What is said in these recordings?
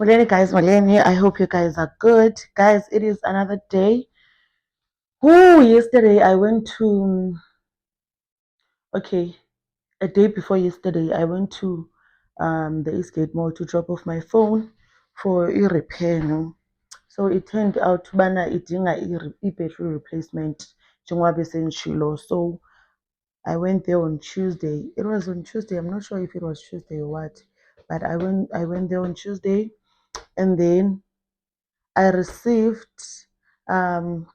Maleni guys, Maleni. I hope you guys are good. Guys, it is another day. Yesterday I went to a day before yesterday I went to the Eastgate Mall to drop off my phone for a repair. No? So it turned out bana idinga battery replacement njengoba senshilo. So I went there on Tuesday. It was on Tuesday. I'm not sure if it was Tuesday or what, but I went there on Tuesday, and then I received um,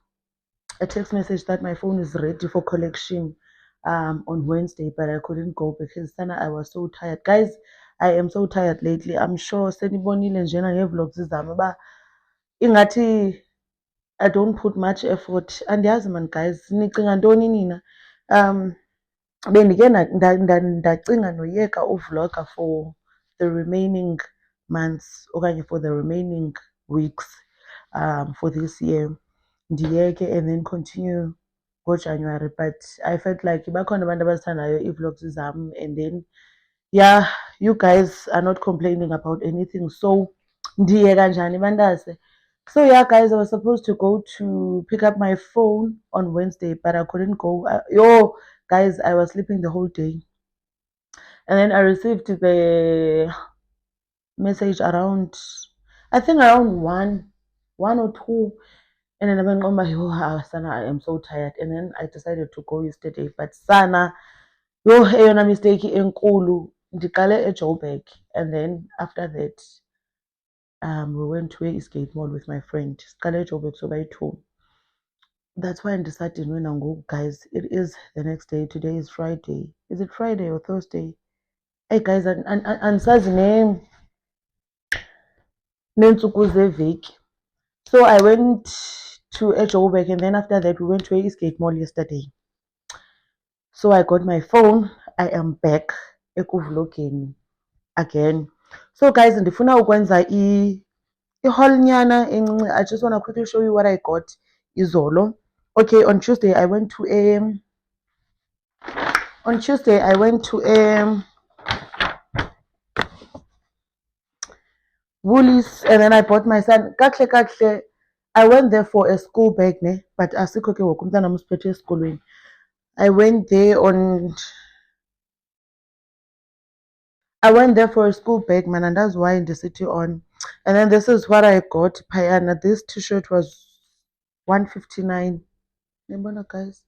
a text message that my phone is ready for collection on Wednesday, but I couldn't go because then I was so tired. Guys, I am so tired lately. I'm sure senibonile njena ngevlogs zami ba ingathi I don't put much effort. Andiyazi man guys, nicinga ntoni nina? Bendike ndacinga noyeka uvlogger for the remaining months okanye for the remaining weeks for this year. Ndiyeke and then continue January, but I felt like bakhona abantu abazithandayo ii-vlogs zam, and then yeah, you guys are not complaining about anything, so ndiyeka njani bantase. So yeah guys, I was supposed to go to pick up my phone on Wednesday, but I couldn't go. Guys, I was sleeping the whole day, and then I received the message around, I think around one or two. And then I went, oh my, Sana, I am so tired. And then I decided to go yesterday. But Sana, eyona mistake enkulu, ndiqale eJoburg. And then after that, we went to Eastgate Mall with my friend. Siqale eJoburg so bayi-2. That's why I decided when I go, guys, it is the next day. Today is Friday. Is it Friday or Thursday? Hey guys, andisazi neentsuku zeveki. So I went to Joburg, and then after that we went to Eastgate Mall yesterday. So I got my phone. I am back ekuvlogeni again. So guys, ndifuna ukwenza i-haul nyana encinci. I just want to quickly show you what I got izolo. Okay, on Tuesday I went to Woolies, and then I bought my son kakhle. I went there for a school bag, ne? But asikho ke ngoku umntana usiphethe esikolweni. I went there for a school bag, man, and that's why in the city on. And then this is what I got. Payana. This t-shirt was 159. Guys,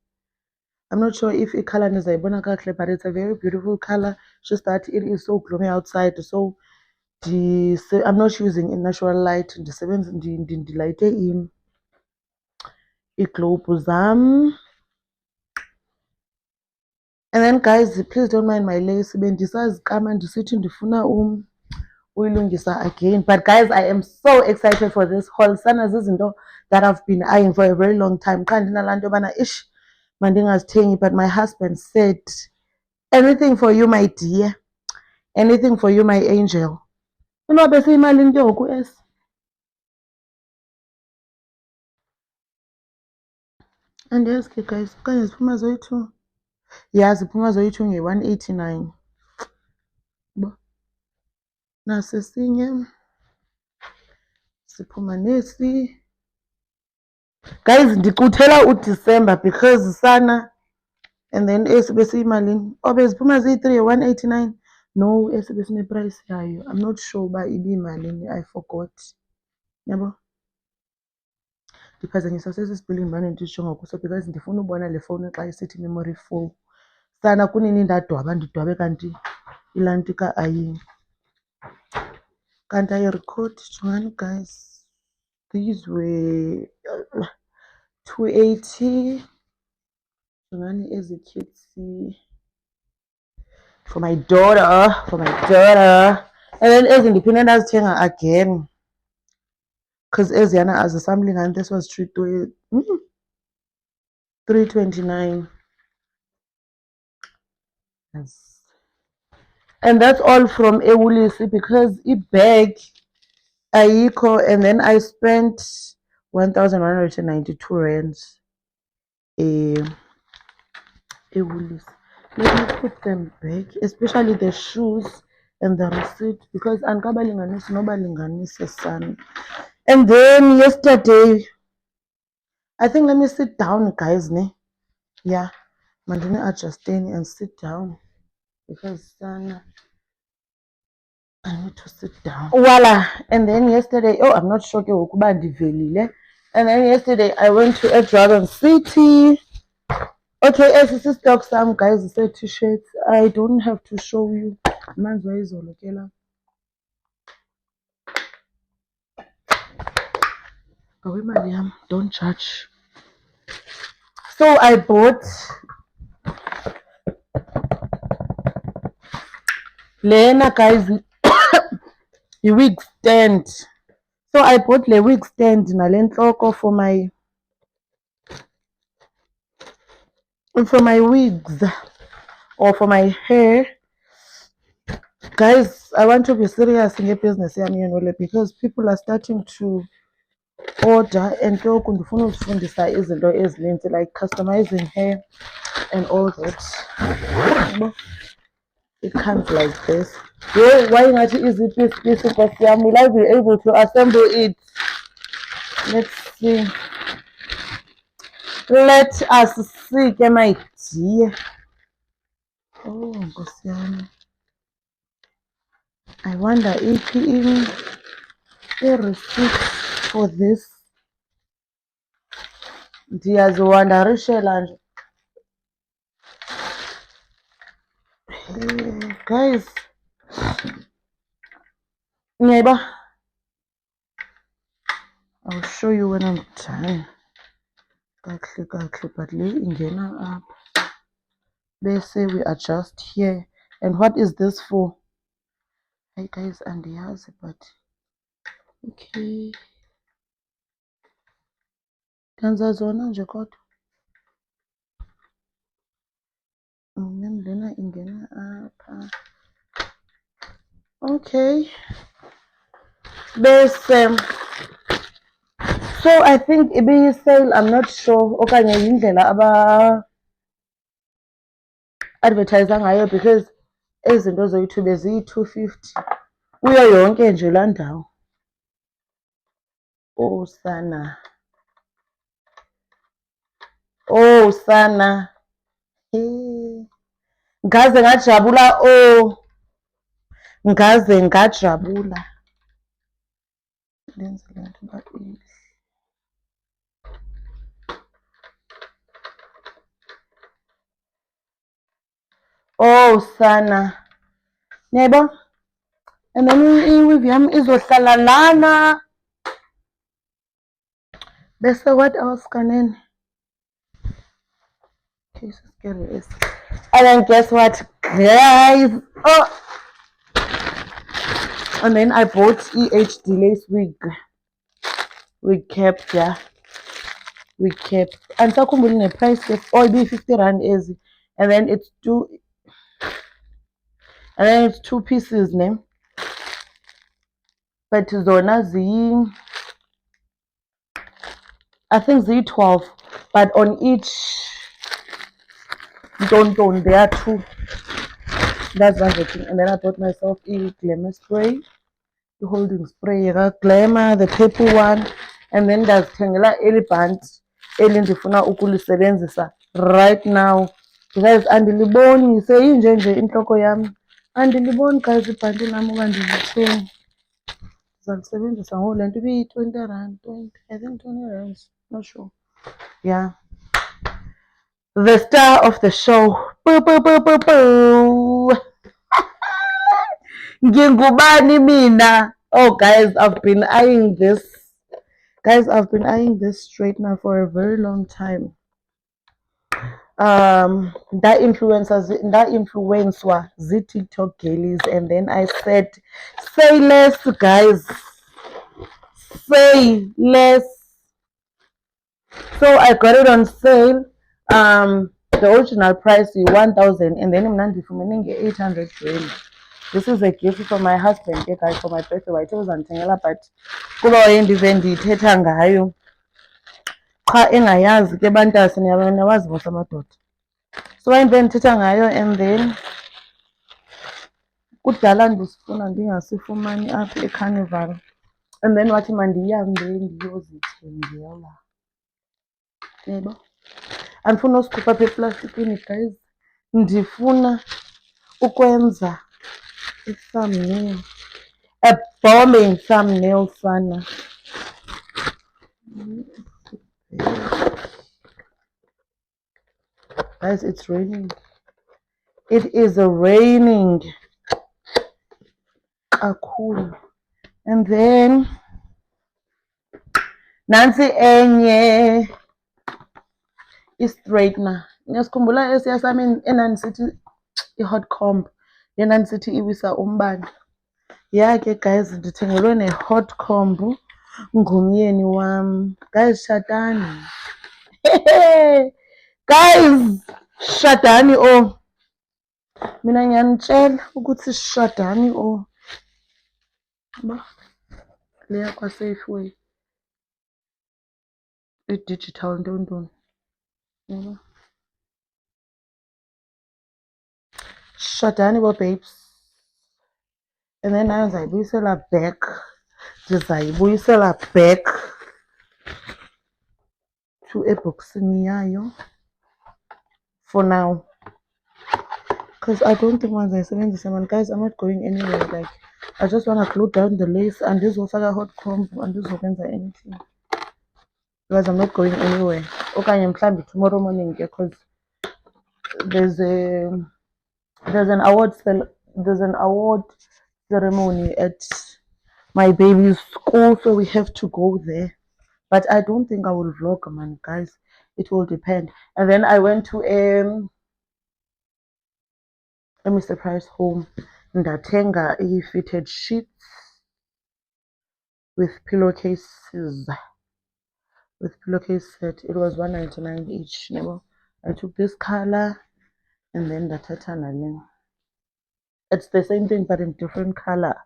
I'm not sure if it color is but it's a very beautiful color. Just that it is so gloomy outside. So I'm not using in natural light. The seventh the light in globe zam. And then guys, please don't mind my lace. Bendisazikama ndisithi ndifuna uyilungisa again. But guys, I am so excited for this haul. Sana zizinto that I've been eyeing for a very long time. Qha ndinalanto bana ish mandingazithengi, but my husband said, anything for you my dear, anything for you my angel. Inobe seyimalini ke ngoku esi? Andiyazi ke guys, okanye ziphuma zoyi-2. Yeah, ziphuma zoyi-2 nge-189. Nasi esinye siphuma nesi. Guys, ndicuthela uDecember because Sana, and then esi besiyimalini. Beziphuma ziyi-3 189. No, esi besine-price yayo. I'm not sure uba ibiyimalini. I forgot. Yabo? Ndiphazanyiswa sesi spelling bana ndijonga kuso because ndifuna ubona le phone xa isithi memory full. Sana kunini ndadwaba ndidwabe kanti ilantika ayini. Kanti ayirecord. Jongani guys. These were 280. Jongani ezicutesy. For my daughter. And then as independent as Tenga again. Because Eziana as a sampling, and this was 329. Yes. And that's all from Ewulisi because it bag Aiko, and then I spent 1,192 rands. Ewulisi. Let me put them back, especially the shoes. and the receipt because andikabalinganisi nobalinganise sana. And then yesterday, I think let me sit down, guys. Yeah, mandine adjusteni and sit down because sana I need to sit down. Voila. And then yesterday, oh, I'm not sure ukuba ndivelile. And then yesterday I went to a Dragon City. Okay, as this is stock some guys say t-shirts. I don't have to show you. Man's ways or don't judge. So I bought Lena guys the wig stand. So I bought the wig stand nalentloko for my wigs or for my hair. Guys, I want to be serious in the business because people are starting to order and like customizing hair and all that. It comes like this. Yeah, why not easy piece because will I be able to assemble it? Let's see. Let us see, my dear. Oh, I wonder if a receipt for this. Ndiyazowanda rishela nje. Guys, neighbor, I'll show you when I'm done. But ingena up. They say we adjust here. And what is this for? Hey guys, and he has it, but okay. Kanzazona nje kodwa. Lena ingena up. Okay. So I think ibe sale, I'm not sure okanye yindlela aba advertise ngayo because izinto zo-YouTube ziyi-250 kuyo yonke nje laa ndawo. Oh sana, oh sana, ngaze ngajabula, oh ngaze ngajabula. Oh sana, neighbor. And then i-weave yami izohlala lana. Bese what else kanene? Okay, so scary. And then guess what, guys? Oh, and then I bought EH Delays wig cap, yeah. Wig cap. And so the price is all be 50 rand easy. And then it's two pieces name. But zona I think Z12, but on each don't there are two. That's one thing. And then I bought myself a glamour spray, the holding spray, glamour, the purple one, and then there's Tangela Elephant, elindifuna ukulisebenzisa right now. Guys, andiliboni seyinje nje inhloko yami. Andiliboni guys ibhanti lami uba ndilitheni. Ndizalisebenzisa ngolento ibi-20 rand, 20, I think 20 rands, not sure. Yeah. The star of the show. Boo, boo, boo, boo, boo. Ngingubani mina? Oh guys, I've been eyeing this. Guys, I've been eyeing this straightener for a very long time. That influencer the TikTok girlies, and then I said, say less, guys. Say less. So I got it on sale. The original price is 1,000, and then I'm not remaining 800 rand. This is a gift from my husband, guys, for my birthday. I chose Antangela, but kuba endive ndithetha ngayo cha engayazi ke bantasi niyabazi bosamadoda. So endive ndithetha ngayo, and then kudala ndisifuna ndingasifumani apha eCarnival, and then wathi mandihambe ndiyozithengela. Yebo, andifuni usikhupha apha eplastikini guys, ndifuna ukwenza i-thumbnail, a bombing thumbnail sana. Guys, it's raining. It is raining kakhulu. And then nansi enye i-straightener. Ngiyasikhumbula esiya sami enandisithi i-hot comb, enandisithi iwisa umbane. Yeah-ke guys, ndithengelwe ne-hot comb ngumyeni wam. Guys, shadani. Guys, shadani oh. Mina ngiyanitshela ukuthi shadani oh. Leya kwa-Safeway. I-digital ntontoni. Shadani bo babes. And then nayo ndizayibuyisela back. Ndizayibuyisela back to eboxini yayo for now. Because I don't think mandizayisebenzisa man. Guys, I'm not going anywhere. Like, I just want to glue down the lace and ndizofaka hot comb and ndizokwenza anything. Because I'm not going anywhere. Okay, mhlambi tomorrow morning because there's an award ceremony at my baby's school, so we have to go there. But I don't think I will vlog, man, guys. It will depend. And then I went to Mr. Price home. Ndatenga fitted sheets with pillowcases. With pillowcase set, it was $1.99 each. I took this color and then the tatana. It's the same thing but in different color.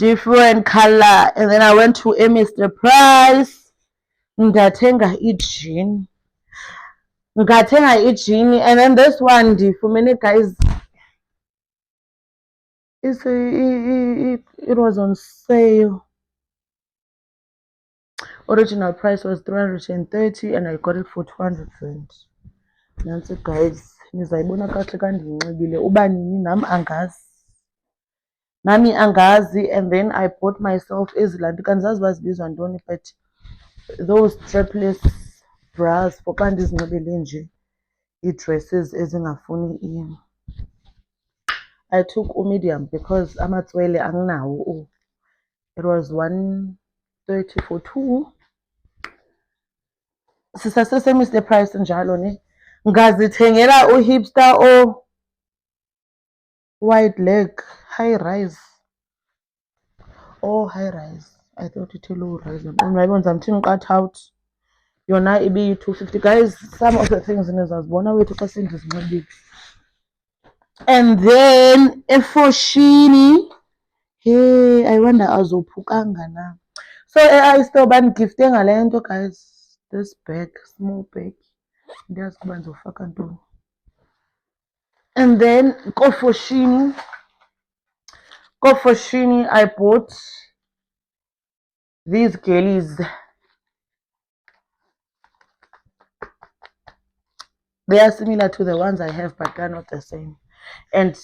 And then I went to Mr. Price. Ngatenga jean. And then this one, for many guys, it was on sale. Original price was 330 and I got it for 200 rand. Nansi guys, nizayibona kahle kandinxibile uba nini nami angazi. And then I bought myself ezilanti kandizazi bazibizwa ntoni, but those strapless bras for xa ndizinxibele nje ii-dresses ezingafuni I took medium because amatswele anginawo. It was 130 for 2. Sisasese Mr. Price njalo ne. Ngazithengela uhipster o wide leg high rise. Oh, high rise. I thought it low rise. I'm team cut out. Yona ibi 250. Guys, some of the things nizazibona wethu xa sendizinxibile. And then efoshini, hey, I wonder azophukanga na. So I still ban gifting ngale nto guys. This bag, small bag. Ndiyaziba ndizofaka ntoni. And then kofoshini, I bought these girlies. They are similar to the ones I have, but they're not the same. And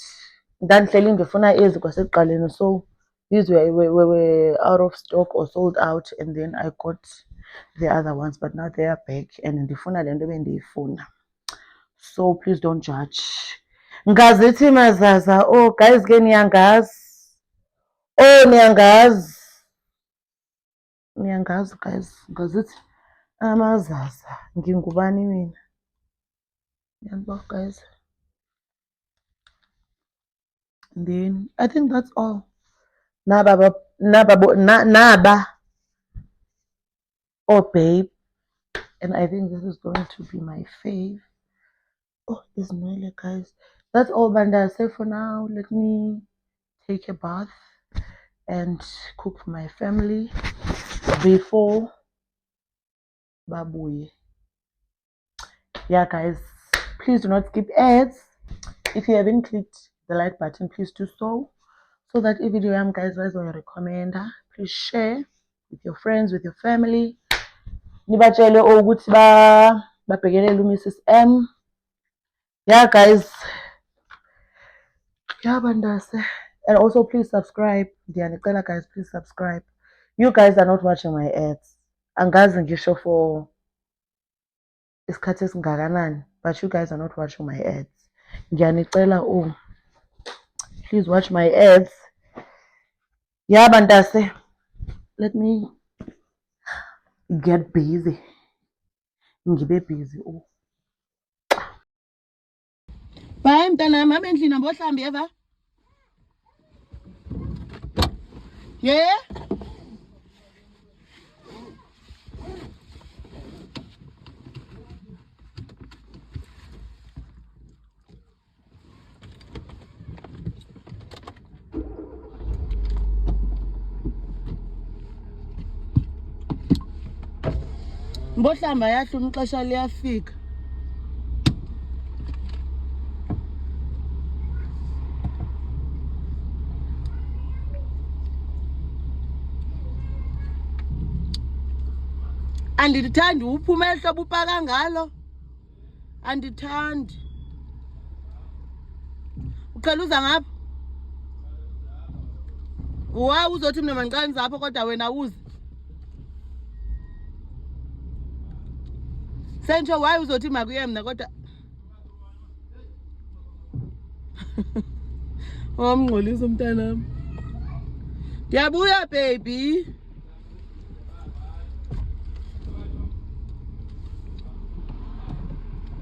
ndandihleli ndifuna ezi kwasekuqaleni, so these were out of stock or sold out, and then I got the other ones, but now they are back and ndifuna le nto bendiyifuna. So please don't judge. Ngazithi mazaza, oh guys ke niyangazi. Oh niyangazi guys, ngazithi amazaza ngingubani mina. Guys, and then I think that's all. Naba oh babe, and I think this is going to be my fave. Oh, it's Noelle, guys. That's all Banda say for now. Let me take a bath and cook for my family before babuye. Yeah guys, please do not skip ads. If you haven't clicked the like button, please do so that if video yam guys was on recommender, please share with your friends, with your family. Nibatshele ukuthi babhekelele uMrs M. Yeah guys. Yeah bandase. And also please subscribe. Ndiyanicela guys, please subscribe. You guys are not watching my ads. Angazi ngisho for isikhathi esingakanani, but you guys are not watching my ads. Ndiyanicela please watch my ads. Yeah bandase. Let me get busy. Ngibe busy. Bye mntanami, hamba endlini ambohlambi eva. Yeah. Mbohlamba yahlula ixesha liyafika. Andithandi uphume ehlobo upaka ngalo. Andithandi. Uqala uza ngapha? Wa uzothi mina mancane zapho kodwa wena uzi. Sentsho why uzothi makuye mina kodwa Wamngcolisa umntanami. Ndiyabuya baby.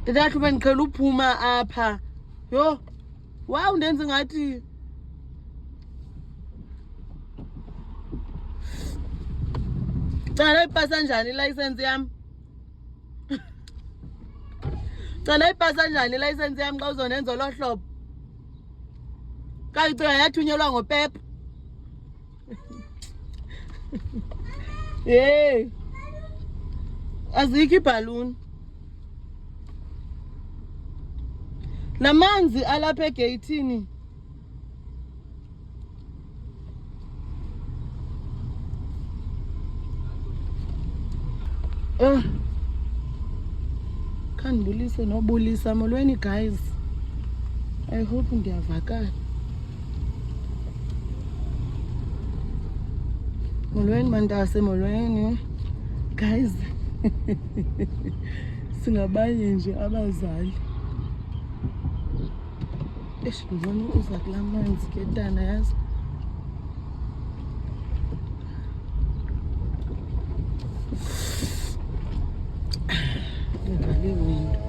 Ndakho bendiqhela uphuma apha. Yo. Wow ndenze ngathi Cala ipasa njani license yami? Cala ipasa njani license yami xa uzonenza lo hlobo? Kayicinga yathunyelwa ngoPep. Hey. Azikho ibhaluni. Namanzi alapha egeyithini. Khandibulise nobulisa molweni guys. I hope ndiyavakala. Molweni mandase molweni. Guys. Singabanye nje abazali. Ngibona uza kula manzi ketana yazi. Ngivale iwindow.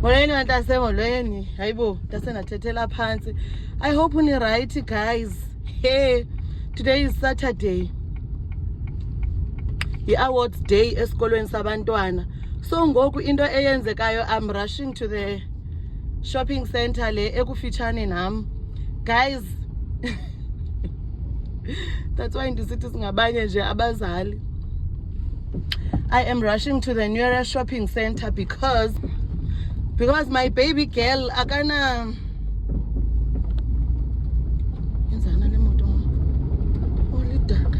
Molweni ntase molweni. Hayibo, ntase nathethela phansi. I hope uni right guys. Hey, today is Saturday. I-awards day esikolweni sabantwana. So ngoku into eyenzekayo, I'm rushing to the shopping center le ekufitshane nam. Guys, that's why ndisithi singabanye nje abazali. I am rushing to the nearest shopping center because my baby girl akana yenzana le moto olidaka.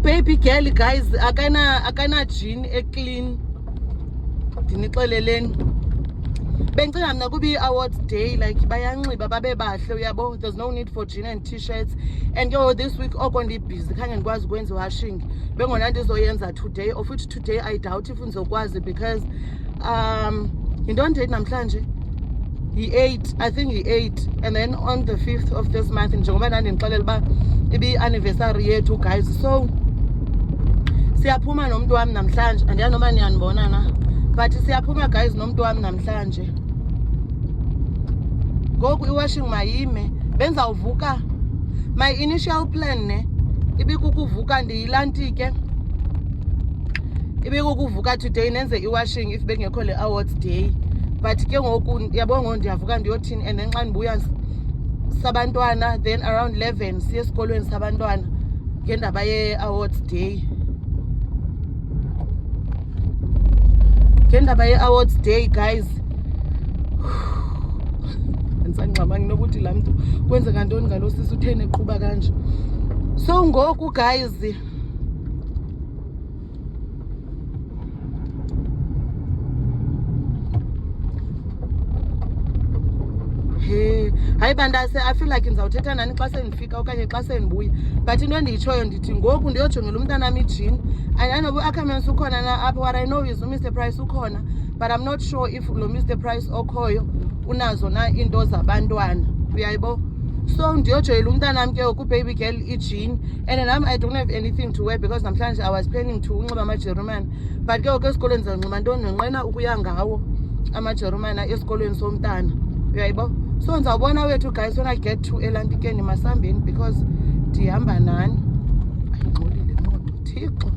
Baby girl guys akana jean clean. Ndinixeleleni. Bencinga mina kubi awards day like bayanxiba babe bahle uyabo. There's no need for jean and t-shirts. And yo this week oko ndibusy khange ndikwazi ukwenza washing. Bengona ndizoyenza today. Of which today I doubt if ngizokwazi because yintoni date namhlanje? Yi-8, I think yi-8. And then on the 5th of this month njengoba ndandinixelela uba ibi anniversary yethu guys. So siyaphuma nomuntu wami namhlanje. Andiyazi noma niyanibona na. But siyaphuma guys nomuntu wami namhlanje. Ngoku iwashing mayime. Benza uvuka. My initial plan ne ibikukuvuka ndiyilantike. ibekukuvuka today nenze i-washing if bengekho le awards day, but ke ngoku yabo ngo ndiyavuka ndiyothini, and then xa ndibuya sabantwana then around 11 siye esikolweni sabantwana ngendaba ye-awards day. Ngendaba ye-awards day guys, andisangxamanga nokuthi laa mntu kwenzeka ntoni ngalo sisi utheni eqhuba kanje. So ngoku guys hayi bandase, I feel like ndizawuthetha nani xa sendifika okanye xa sendibuya, but into endiyitshoyo ndithi ngoku ndiyojongela umntanam ijini. And I know uAckermans ukhona na apha, what I know is uMr Price ukhona, but I'm not sure if lo Mr Price okhoyo unazo na into zabantwana, uyayibo. So ndiyojongela umntanam ke ku-baby girl ijini, and nam I don't have anything to wear because namhlanje I was planning to unxiba amajerumane, but ke ngoku esikolweni ndizawunxiba ntoni, ndonqena ukuya ngawo amajerumane esikolweni somntana, uyayibo. So ndizawubona wethu guys when I get to eLampikeni Masambeni because ndihamba nani. Ayingxolile imoto, Thixo.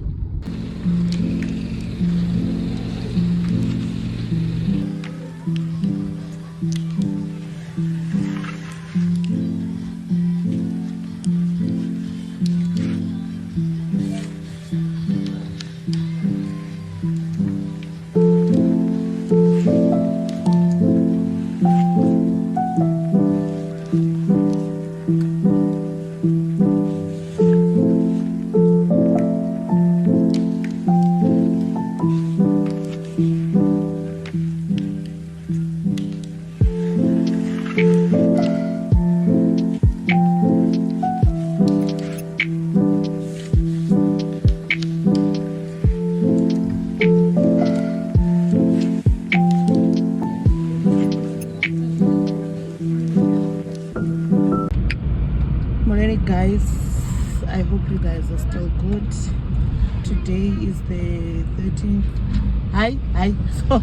Guys, I hope you guys are still good. Today is the 13th. Hi, so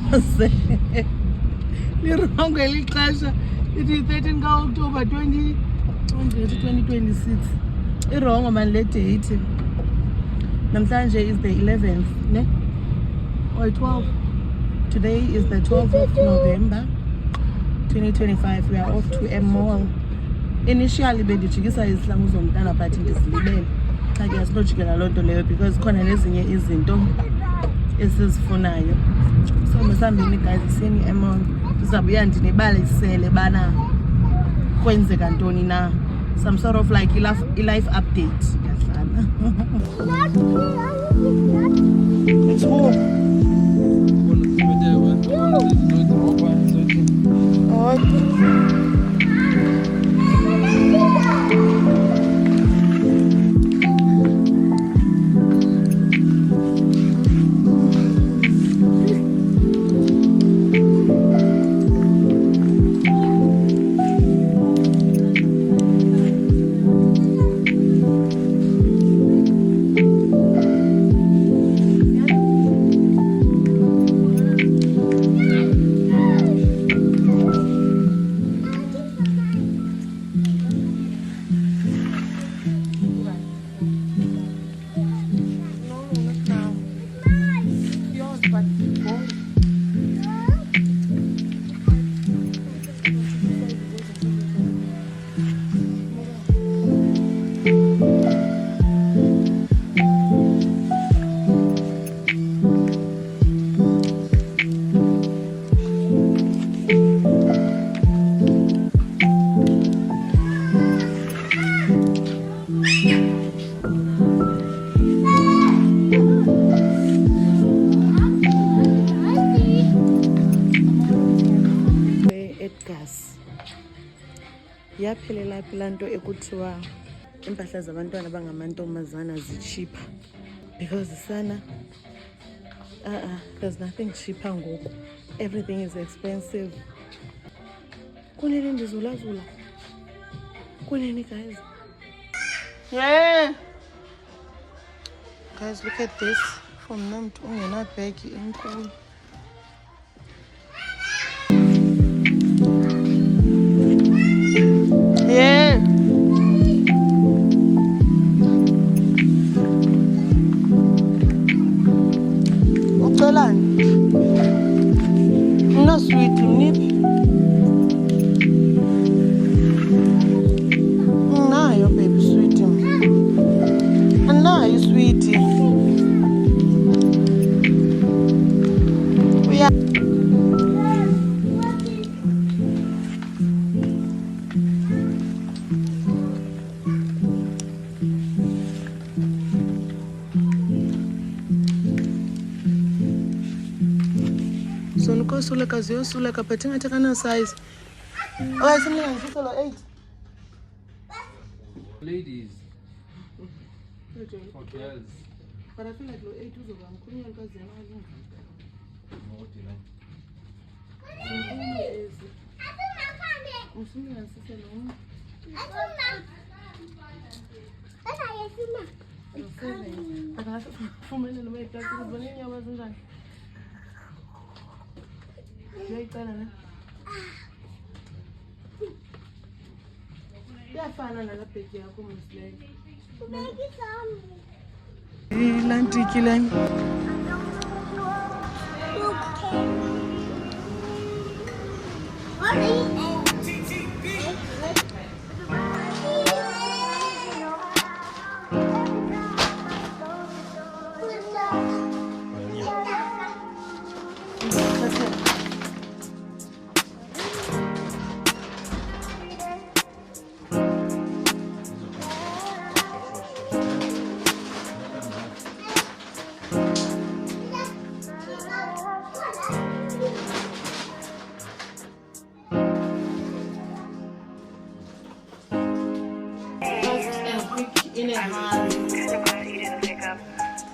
wrong it is 13th October 2026. Wrong man, let date. Namhlanje is the 11th, ne? Or 12th. Today is the 12th of November 2025. We are off to a mall. Initially bendijikisa izihlangu zomntana but ndizilibele xa ke asinojikela loo nto leyo because khona nezinye izinto esizifunayo. So masambini guys, iseni emall ndizabuya ndinibalisele bana kwenzeka ntoni na, some sort of like i-life update. Yahlala it's home. yaphelela phi laa nto ekuthiwa iimpahla zabantwana abangamantombazana zicheaper, because sana there's nothing cheaper ngoku, everything is expensive. Kunini ndizulazula, kunini guys. Yeah guys, look at this. From mntu ungenabhegi enkulu. Yeah. you, sweetie? Suleka zio suleka petinga tekana size. Oh, something like this 8. Ladies. For girls. But I feel like 8 is over. I'm couldn't like us yafana nalabheki yakho msleke lantikile in a hand. You didn't pick up.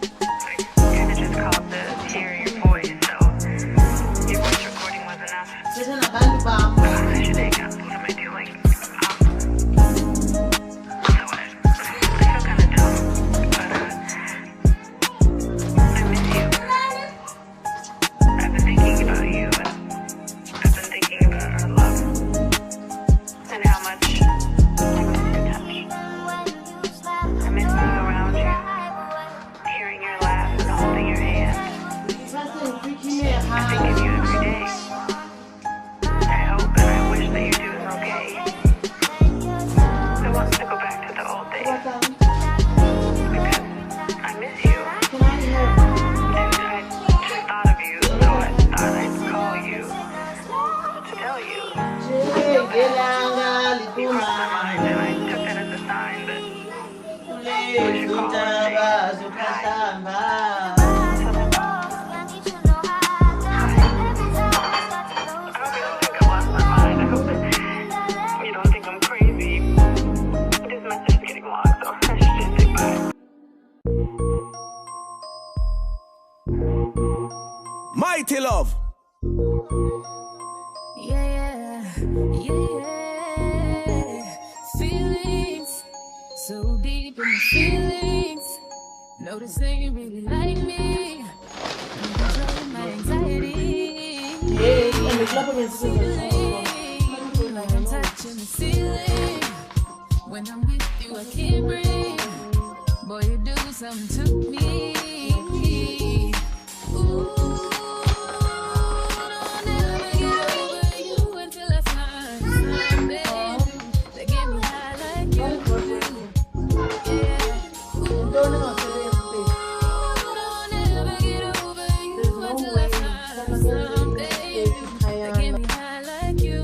I kind of just called to hear your voice, so your voice recording was enough. I should hang up. What am I doing? I feel kind of dumb, but I miss you. I've been thinking about you, and I've been thinking about our love, and how much I miss your touch. I miss being around you, hearing your laugh and holding your hand. I think of you every day. I hope and I wish that you're doing okay. I want to go back to the old days because I miss you. And I just thought of you, so I thought I'd call you to tell you. You crossed my mind and I took that as a sign that we should call and say hi. I hope you don't think I lost my mind. I hope that you don't think I'm crazy. This message is getting long, so I should just say bye. Mighty love. Yeah. Feelings so deep in my feelings. Noticing you really like me. Controlling my anxiety. Feeling like I'm touching the ceiling. When I'm with you, I can't breathe. Boy, you do something to me. Ooh, don't ever get over you until I find something that get me high like you do. Yeah. Ooh, don't ever get over you until I find something that get me high like you.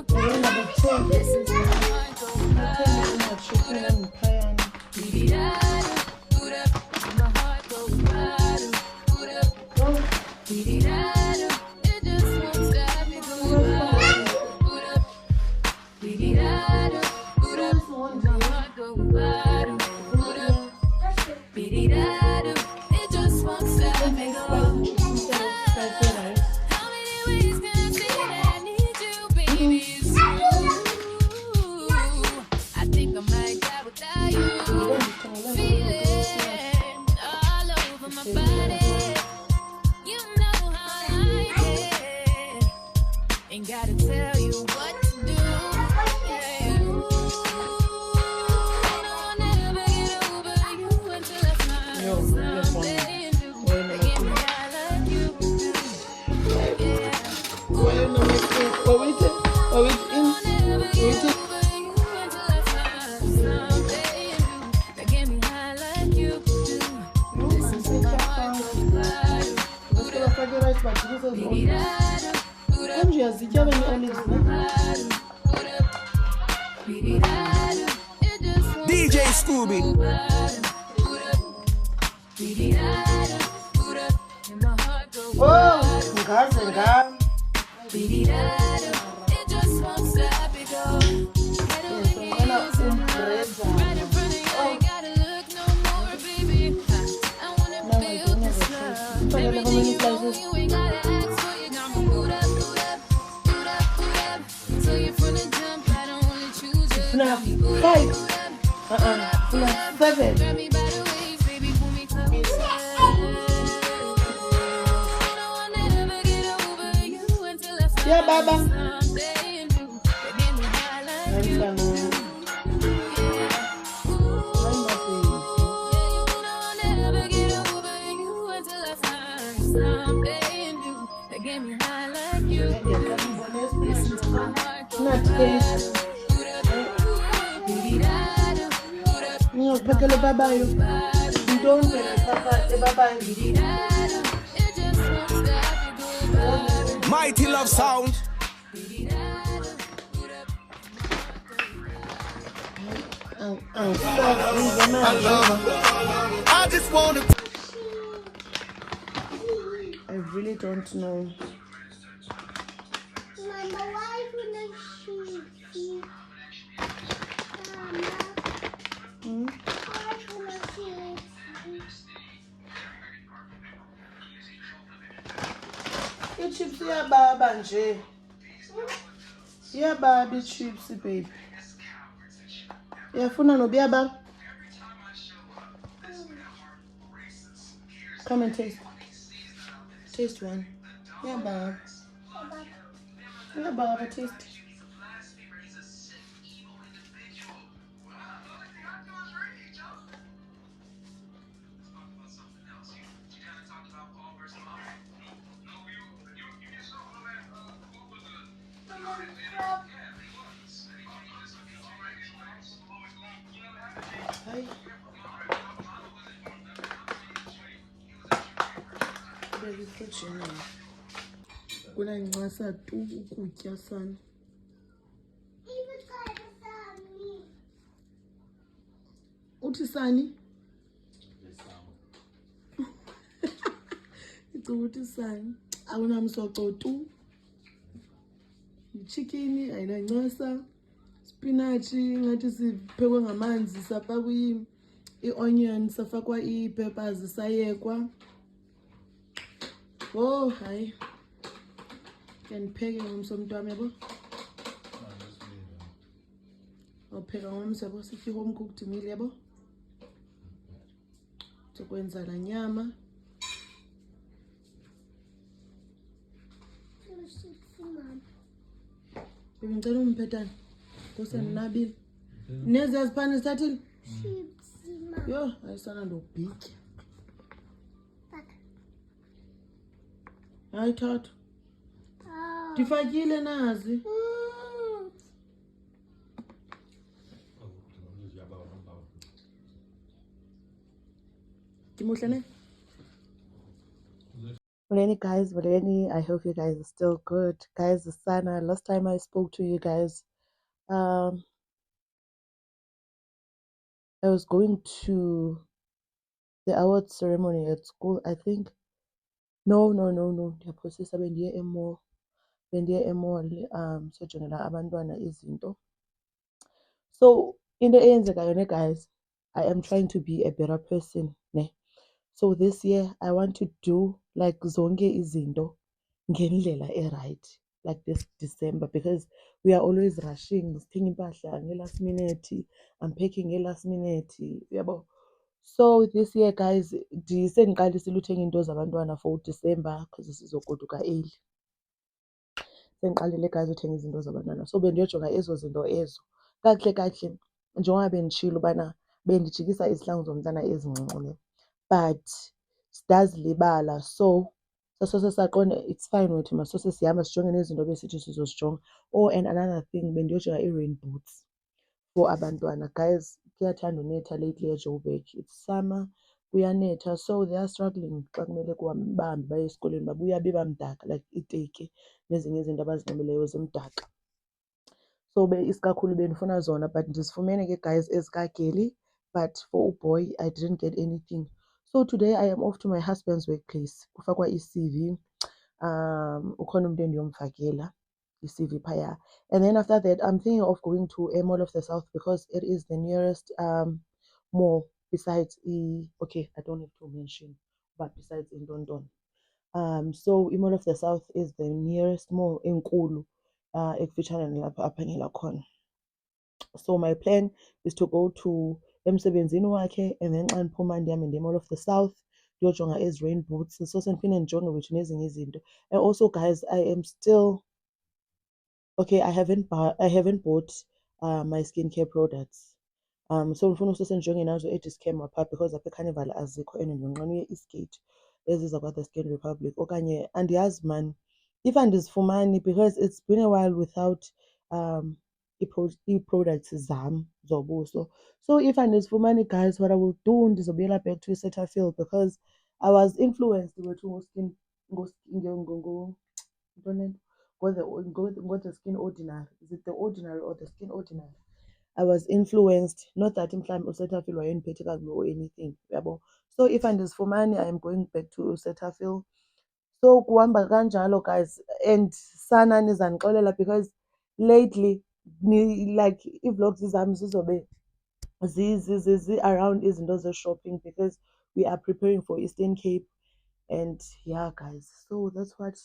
Listen to my heart go beat-it-up, boot up, my heart goes bottom, boot up, beat-it-up, it just won't stop me going bottom, boot up, beat-it-up, boot up, my heart goes bottom, boot up, beat-it-up, it just won't stop me going. How many ways can I say that I need you, baby? It's true. I think I might die without you. Feeling all over my body. You know how I like it. Ain't gotta tell you what to do. Yeah. Ooh, I'll never get over you until I find something to get me high like you do. Yeah. I'll never get over you until I find something that get me high like you do. ke rice badilise zonke konje uyazitya abanye olives ne DJ Scooby. oh ngaze ngam Five. 7. Yeah, Baba. Ngiyokuphathela babayo ntonke babayo Mighty Love Sound. I just want to. I really don't know. Mama, why would I shoot you? Mama, why would I shoot you? Ichips iyababa nje. Iyababa ichips baby. Uyafuna nobiyaba? Come and taste. Taste one. Iyababa. Iyababa taste. Hayi. Beka ifrijini. Kunancasa tu ukutya sana. Even try to find me. Uthi sani? Uthi sani? Awunamsoco tu. Chicken ayinancasa. Spinach ngathi siphekwe ngamanzi safakwa i-onion safakwa i-peppers sayekwa. Oh hayi. Ngipheke ngomsomuntu wami yabo. Opheka ngomsebo sithi home cooked meal yabo. Sokwenza la nyama. Ngicela umphetana. Kusenabile. Neze yaziphana isithathile? Chips, Mama. Yo, ayisana ndobhitya. Hayi thatha. Oh. Ndifakile nazi. Dimuhlane. Valeni guys, Valeni, I hope you guys are still good. Guys, the Sana, last time I spoke to you guys, I was going to the award ceremony at school, I think. No. Ndiyaphosisa bendiye e-mall. Bendiye e-mall sojongela abantwana izinto. So into eyenzekayo ne guys, I am trying to be a better person, ne. So this year I want to do like zonke izinto ngendlela right, like this December, because we are always rushing. Sithenga impahla nge-last minute, I'm packing nge-last minute, yabo. So this year guys, sendiqalisile uthenga into zabantwana for December because sizogoduka early. Sendiqalile guys uthenga izinto zabantwana, so bendiyojonga ezo zinto ezo. Kakuhle njengoba benditshilo ubana bendijikisa izihlangu zomntana ezincinci, but sidazilibala. So sasose saqonda it's fine wethu masose sihamba sijonge nezinto besithi sizozijonga. Oh, and another thing, bendiyojonga i-rain boots for abantwana. Guys, kuyathanda unetha lately eJoburg. It's summer, kuyanetha, so they are struggling xa kumele bahambe baye esikolweni, babuya bebamdaka like iiteki nezinye izinto abazinxibileyo zimdaka. So isikakhulu bendifuna zona, but ndizifumene ke guys ezikageli, but for uboy I didn't get anything. So today I am off to my husband's workplace kufakwa i-CV. Ukhona umntu endiyomfakela i-CV phaya, and then after that I'm thinking of going to a Mall of the South because it is the nearest mall besides okay, I don't have to mention, but besides in London. So i-Mall of the South is the nearest mall enkulu ekufitshane nalapho aphangela khona. So my plan is to go to emsebenzini wakhe, and then xa ndiphuma ndihambe ndiye-Mall of the South ndiyojonga ezi rain boots, so sendiphinde ndijonge with nezinye izinto. And also guys, I am still okay, I haven't bought my skincare products. So ndifuna usose ndijonge nazo e-Dis-Chem apha because apha eCarnival azikho, and ndiyonqena uye eastgate eziza kwa-The Skin Republic okanye andiyazi man if andizifumani because it's been a while without ii-products zam zobuso. So if andizifumani guys, what I will do, ndizobuyela back to Cetaphil because I was influenced with the Skin Ordinary. Is it the Ordinary or the Skin Ordinary? I was influenced, not that mhlawumbi uCetaphil wayendiphethe kakubi or anything, yabo. So if andizifumani, I am going back to Cetaphil. So kuhamba kanjalo guys, and sana nizandixolela because lately like ii-vlogs zam zizobe around izinto ze-shopping because we are preparing for Eastern Cape. And yeah guys, so that's what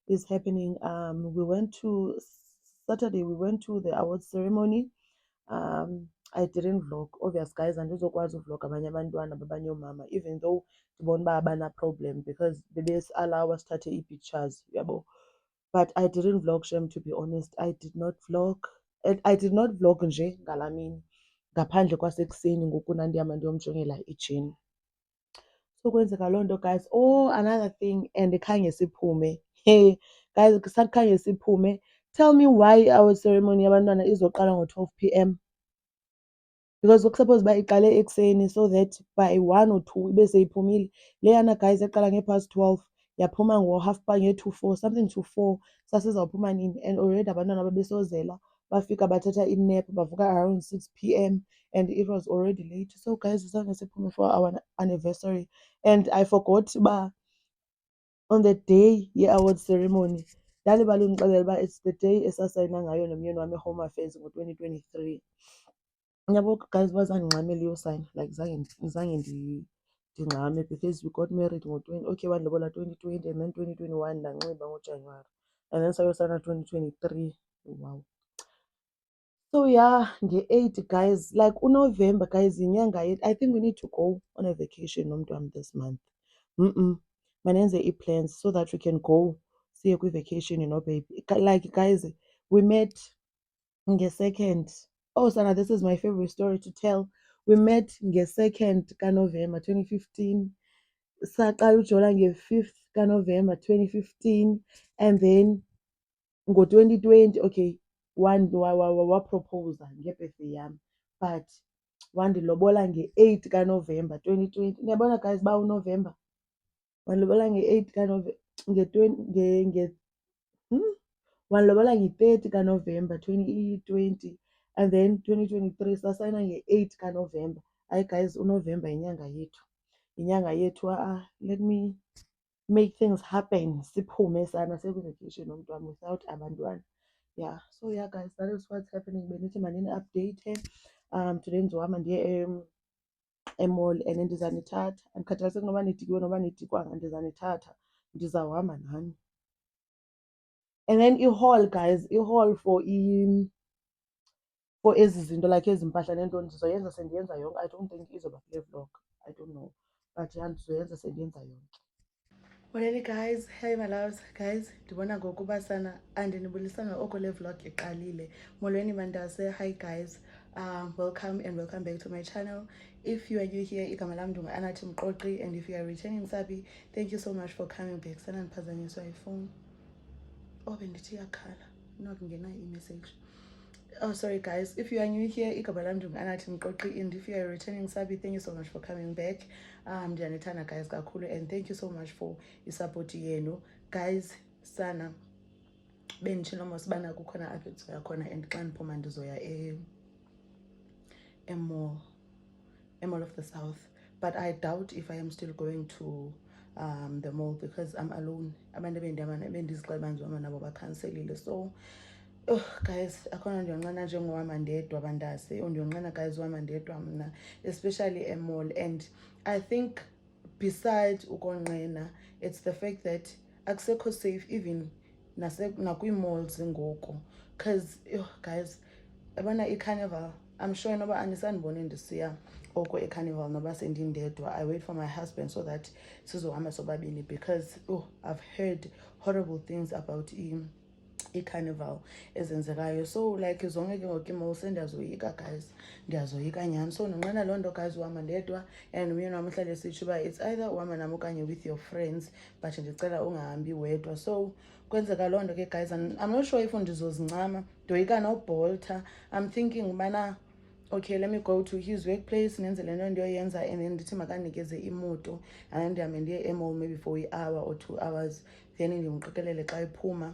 is happening. Saturday we went to the awards ceremony. I didn't vlog, obvious guys, andizokwazi uvlog abanye abantwana babanye oomama, even though ndibona uba abana-problem because bebesi-allowa sithathe ii-pictures, yabo. But I didn't vlog, Shem, to be honest. I did not vlog nje ngalaa mini ngaphandle kwasekuseni ngoku ndihamba ndiyomjongela iJane. So kwenzeka loo nto guys. Oh, another thing, and khange siphume. Hey guys, sakhange siphume. Tell me why our ceremony yabantwana izoqala ngo-12 p.m. because kusuppose uba iqale ekuseni so that by 1 or 2 ibe seyiphumile. Leyana guys yaqala nge-past 12 yaphuma nge-2:04, something to 4 sasizawuphuma nini, and already abantwana babesozela bafika bathatha i-nap bavuka around 6 p.m. and it was already late. So guys, zange siphume for our anniversary, and I forgot uba on the day ye-award ceremony ndalibala undixelela uba it's the day esasayina ngayo nomyeni wami e-Home Affairs ngo-2023. Yabo guys, bazandingxamela iyosayina, like zange ndingxame because we got married okay, wandilobola 2020 and then 2021 ndanxiba ngoJanuwari, and then sayosayina 2023. Wow. So yeah, nge-8 guys, like uNovember guys, yinyanga yethu. I think we need to go on a vacation nomntwana this month. Manenze ii-plans so that we can go siye kwi-vacation, you know, baby. Like guys, we met nge-2nd. Oh sana, this is my favorite story to tell. We met nge-2nd kaNovember 2015. Saqala ujola nge-5th kaNovember 2015, and then ngo-2020 okay waproposa ngebirthday yam, but wandilobola nge-8 kaNovember 2020. Niyabona guys uba uNovember wandilobola nge-8 wandilobola nge-30 kaNovember 2020, and then 2023 sasayina nge-8 kaNovember. Hayi guys, uNovember yinyanga yethu. Let me make things happen, siphume sana sekwi-vacation nomntwana without abantwana. Yeah, so yeah guys, that is what's happening. Benithi mandini-update. Today ndizohamba ndiye emall and ndizanithatha. Andikhathaliseki noba nidikiwe noba nidikwanga, ndizanithatha, ndizawuhamba nani. And then i-haul guys, i-haul for ezi zinto like ezi mpahla neento ndizoyenza sendiyenza yonke. I don't think izoba kule vlog, I don't know, but yeah, ndizoyenza sendiyenza yonke. Molweni guys, hey my loves. Guys, ndibona ngokuba sana andinibulisanga oko le vlog iqalile. Molweni mandase. Hi guys, welcome and welcome back to my channel. If you are new here, igama lam ndingu-Anathi Mqoqi, and if you are returning sabi, thank you so much for coming back. Sana ndiphazanyiswa ifowuni. Oh, bendithi iyakhala, not ngenayo imessage. Oh, sorry guys, if you are new here, igama lam ndingu-Anathi Mqoqi, and if you are a returning subby, thank you so much for coming back. Ndiyanithanda guys kakhulu, and thank you so much for isupport yenu guys. Sana benditshilo mos ubana kukhona apho ndizoya khona, and xa ndiphuma ndizoya mall of the South, but I doubt if I am still going to the mall because I'm alone. Abantu bendizixela banzima nabo bakhanselile. So guys, akhona ndiyonqena njengohamba ndedwa bandase, ndiyonqena guys uhamba ndedwa mna, especially mall. And I think besides ukonqena, it's the fact that akusekho safe even nakwi-malls ngoku, because guys abana i-carnival, I'm sure noba andisandiboni ndisiya oko e-carnival noba sendindedwa. I wait for my husband so that sizohamba sobabini, because I've heard horrible things about i-carnival ezenzekayo. So like zonke ke ngoku imo sendiyazoyika guys, ndiyazoyika nyani. So ndinqena loo nto guys uhamba ndedwa, and umyeni wam uhlale sitsho uba it's either uhamba nam okanye with your friends, but ndicela ungahambi wedwa. So kwenzeka loo nto ke guys, and I'm not sure if ndizozincama, ndoyika nobolta. I'm thinking ubana okay, let me go to his workplace, nenze le nto ndiyoyenza, and then ndithi makanikeze imoto, and then ndihambe ndiye emall maybe for an hour or 2 hours, then ndimqikelele xa iphuma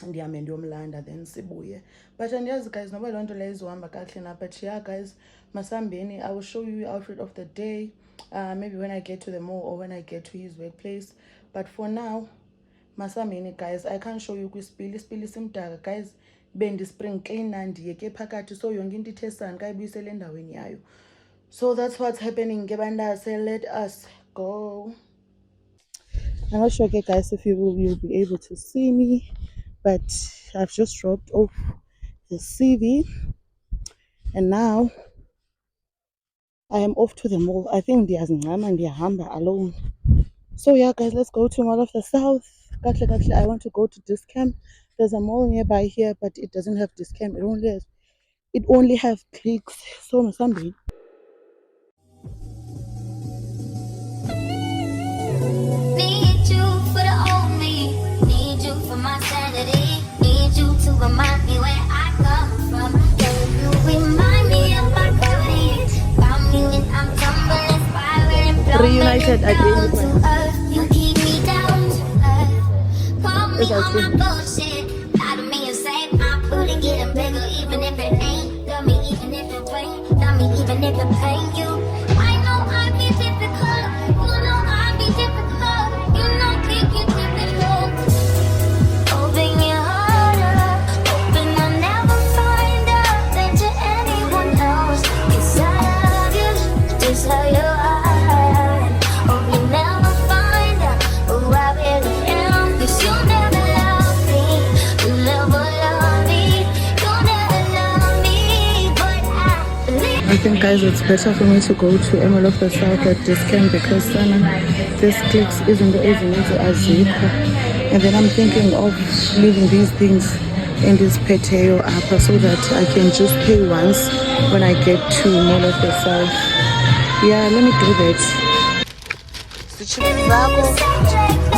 ndihambe ndiyomlanda, then sibuye. But andiyazi guys noba loo nto leyo izohamba kakuhle na. But yeah guys, masambeni, I will show you the outfit of the day, maybe when I get to the mall or when I get to his workplace. But for now, masambeni guys, I can't show you kwispili. Ispili simdaka guys, bendispring cleaner ndiyeke phakathi, so yonke into ithe sani kayibuyisele endaweni yayo. So that's what's happening ke bandase. Let us go. I'm not sure guys if you'll be able to see me, but I've just dropped off the CV and now I am off to the mall. I think ndiyazincama ndiyahamba alone. So yeah guys, let's go to Mall of the South. I want to go to Discam. There's a mall nearby here, but it doesn't have Discam. It only has Clicks. So masambeni. Need you for the old me. Need you for my sanity. Need you to remind me where I come from. You remind me of my beauty. Found me when I'm tumbling, spiraling, Reunited again with my- You keep me down to earth. Call me on my bullshit. Lie to me and say I'm pretty getting bigger, even if it ain't. Love me even if it rain. Love me even if it pain you. I know I be difficult. You know I be difficult. You know keep you difficult. Open your heart up. Open, I'll never find out that you're anyone else. 'Cause I love you just how you are. Hope you never find out who I really am. 'Cause you'll never love me. You'll never love me. You'll never love me. But I believe. I think guys it's better for me to go to Mall of the South at Discount because this Clicks isn't easy azikho. And then I'm thinking of leaving these things in this peteo upper so that I can just pay once when I get to Mall of the South. Yeah, let me do that. Like